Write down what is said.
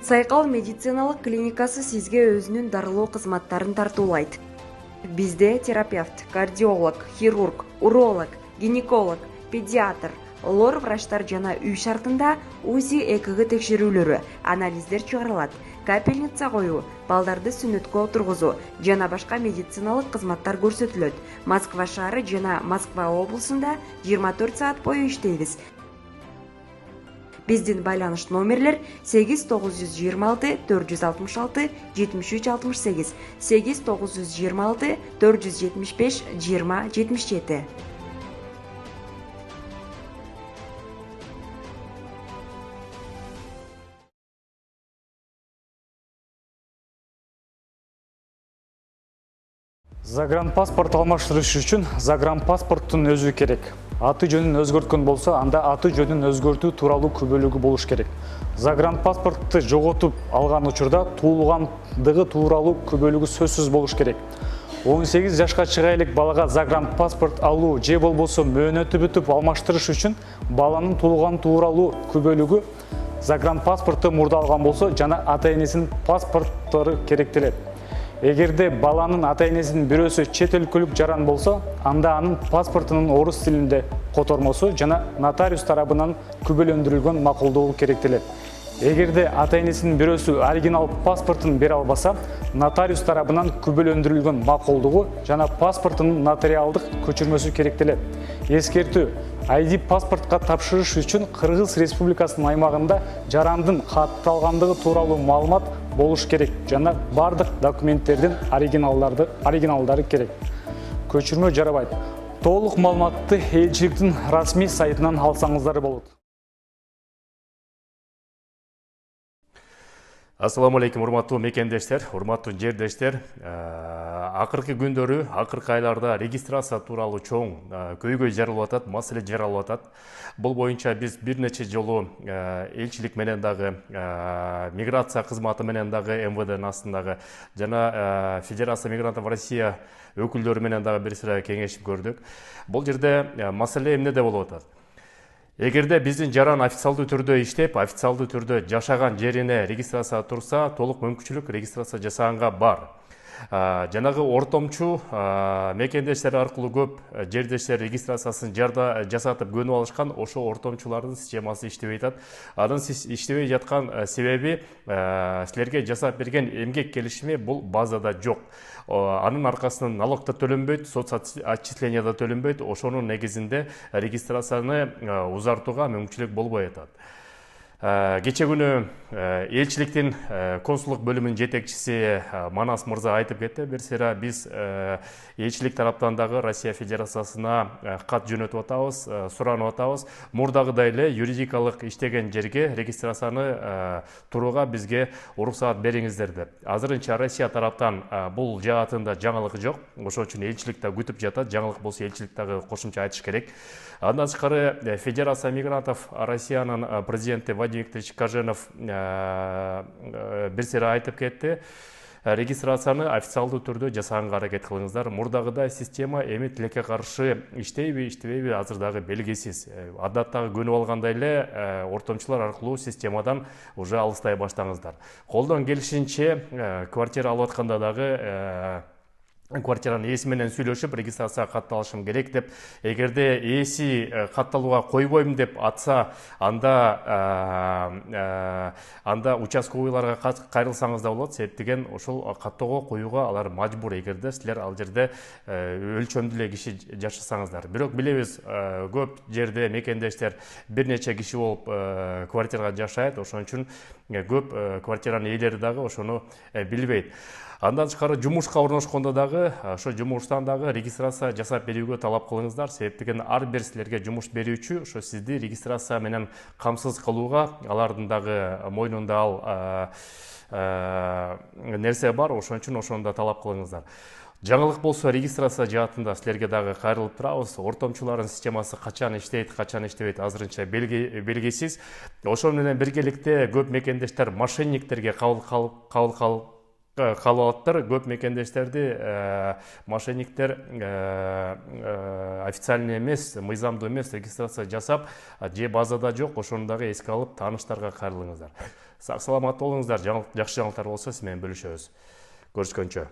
Сайкал медициналык клиникасы сизге өзүнүн дарылоо кызматтарын тартуулайт. Бизде терапевт, кардиолог, хирург, уролог, гинеколог, педиатр, лор врачтар жана үй шартында УЗИ ЭКГ текшерүүлөрү, анализдер чыгарылат, капельница коюу, балдарды сүнөткө отургузуу жана башка медициналык кызматтар көрсөтүлөт. Москва шаары жана Москва облусунда 24 саат бою иштейбиз. Биздин байланыш номерлер 8926 466 7368, 8926 475 2077. Загранпаспорт алмаштырыш үчүн загранпаспорттун өзү керек. Аты жөнүн өзгөрткөн болсо, анда аты жөнүн өзгөртүү тууралуу күбөлүгү болуш керек. Загранпаспортту жоготуп алган учурда туулгандыгы тууралуу күбөлүгү сөзсүз болуш керек. 18 жашка чыга элек балага загранпаспорт алуу же болбосо мөөнөтү бүтүп алмаштырыш үчүн баланын туулган тууралуу күбөлүгү загранпаспорту мурдалган болсо жана ата-энесинин паспорттору керектелет. Эгерде баланын ата-энесинин бирөөсү чет өлкөлүк жаран болсо, анда анын паспортунун орус тилинде котормосу жана нотариус тарабынан күбөлөндүрүлгөн макулдугу керектелет. Эгерде ата-энесинин бирөөсү оригинал паспортун бере албаса, нотариус тарабынан күбөлөндүрүлгөн макулдугу жана паспортунун нотариалдык көчүрмөсү керектелет. Эскертүү: ID паспортка тапшырыш үчүн Кыргыз Республикасынын аймагында жарандын катталгандыгы тууралуу маалымат болуш керек жана бардык документтердин оригиналдары керек. Көчүрмө жарабайт. Толук маалыматты элчиликтин расмий сайтынан алсаңыздар болот. Ассаламу алейкум, урматтуу мекендештер, урматтуу жердештер. Акыркы күндөрү, акыркы айларда регистрация тууралуу чоң көйгөй жаралып атат, маселе жаралып атат. Бул боюнча биз бир нече жолу элчилик менен дагы, миграция кызматы менен дагы, МВДнын астындагы жана Федерация мигрантов Россия өкүлдөрү менен дагы бир сыра кеңешип көрдүк. Бул жерде маселе эмнеде болуп атат? Эгерде биздин жаран официалдуу түрдө иштеп, официалдуу түрдө жашаган жерине регистрация турса, толук мүмкүнчүлүк регистрация жасаганга бар. Жанагы ортомчу мекендештер аркылуу көп жердештер регистрациясын жасатып көнүп алышкан, ошо ортомчулардын системасы иштебей атат. Анын иштебей жаткан себеби силерге жасап берген эмгек келишими бул базада жок. Анын аркасынан налог да төлөнбөйт, соцотчисление да төлөнбөйт. Ошонун негизинде регистрацияны узартууга мүмкүнчүлүк болбой атат. Кече күнү элчиликтин консулдук бөлүмүнүн жетекчиси Манас мырза айтып кетти. Бир сыйра биз элчилик тараптан дагы Россия Федерациясына кат жөнөтүп атабыз, суранып атабыз. Мурдагыдай эле юридикалык иштеген жерге регистрацияны турууга бизге уруксаат бериңиздер деп. Азырынча Россия тараптан бул жаатында жаңылык жок. Ошон үчүн элчилик да күтүп жатат. Жаңылык болсо элчилик дагы кошумча айтыш керек. Андан тышкары Федерация мигрантов Россиянын президенти Вадим Викторович Каженов бир сыйра айтып кетти. Регистрацияны официалдуу түрдө жасаганга аракет кылыңыздар. Мурдагыдай система эми тилекке каршы иштейби, иштебейби азыр дагы белгисиз. Адаттагы көнүп алгандай эле ортомчулар аркылуу системадан уже алыстай баштаңыздар. Колдон келишинче квартира алып атканда дагы квартиранын ээси менен сүйлөшүп регистрацияга катталышым керек деп, эгерде ээси катталууга койбойм деп атса, анда участковыйларга кайрылсаңыз да болот. Себеп деген ошол каттоого коюуга алар мажбур, эгерде силер ал жерде өлчөмдүү эле киши жашасаңыздар. Бирок билебиз, көп жерде мекендештер бир нече киши болуп квартирага жашайт. Ошон үчүн көп квартиранын ээлери дагы ошону билбейт. Андан тышкары жумушка орношкондо дагы, ошо жумуштан дагы регистрация жасап берүүгө талап кылыңыздар. Себеп деген ар бир силерге жумуш берүүчү ошо сизди регистрация менен камсыз кылууга, алардын дагы мойнунда ал нерсе бар. Ошон үчүн ошону да талап кылыңыздар. Жаңылык болсо регистрация жаатында силерге дагы кайрылып турабыз. Ортомчулардын системасы качан иштейт, качан иштебейт азырынча белгисиз. Ошол менен биргеликте көп мекендештер мошенниктерге кабыл калып атыптыр. Көп мекендештерди мошенниктер официальный эмес, мыйзамдуу эмес регистрация жасап, же базада жок, ошону дагы эске алып, тааныштарга кайрылыңыздар. Сак саламат болуңуздар. Жакшы жаңылыктар болсо сиз менен бөлүшөбүз. Көрүшкөнчө.